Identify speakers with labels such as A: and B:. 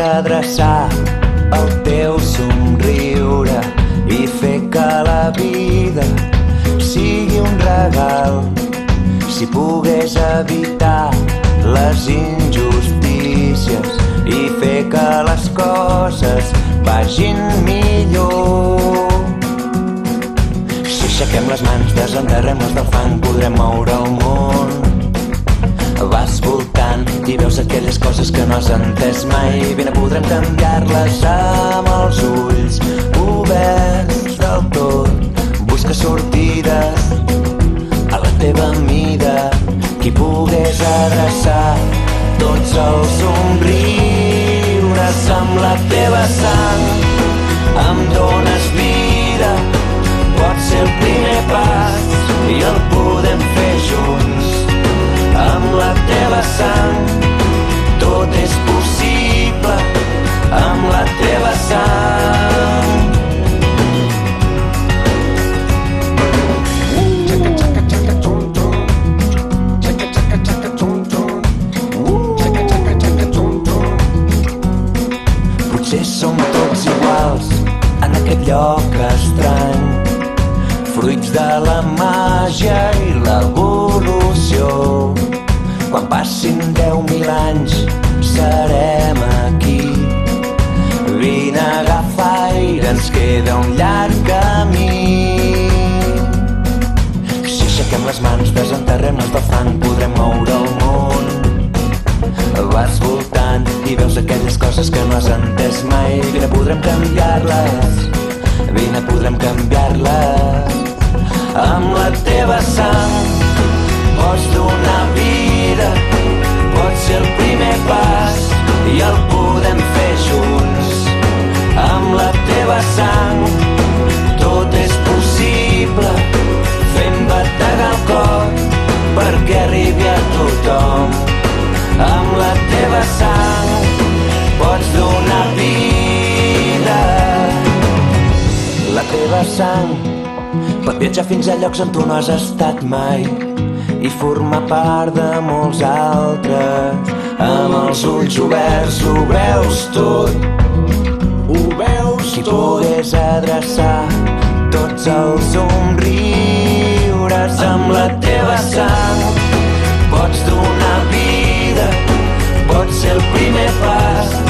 A: adreçar el teu somriure i fer que la vida sigui un regal, si pogués evitar les injustícies i fer que les coses vagin millor. Si aixequem les mans, desenterrem-les del fang, podrem moure el món. Vas voltant i veus aquelles coses que no has entès mai. Vine, podrem canviar-les amb els ulls oberts del tot. Busca sortides a la teva mida, qui pogués adreçar tots els somriures amb la teva sang. Em dones vida, pot ser el primer pas i el podem fer junts. Amb la teva sang tot és possible, amb la teva sang. Potser som tots iguals en aquest lloc estrany, fruits de la màgia i l'evolució. Quan passin 10.000 anys serem aquí. Vine a agafar aire, ens queda un llarg camí. Si aixequem les mans, desenterrem-les del fang, podrem moure el món. Vas voltant i veus aquelles coses que no has entès mai. Vine, podrem canviar-les, vine, podrem canviar-les. Amb la teva sang pots donar vida, pot ser el primer pas i el podem fer junts. Amb la teva sang tot és possible, fem bategar el cor perquè arribi a tothom. Amb la teva sang pots donar vida. La teva sang pot viatjar fins a llocs on tu no has estat mai i formar part de molts altres. Amb els ulls oberts ho veus tot, ho veus tot. Si pogués adreçar tots els somriures amb la teva sang, pots donar vida, pot ser el primer pas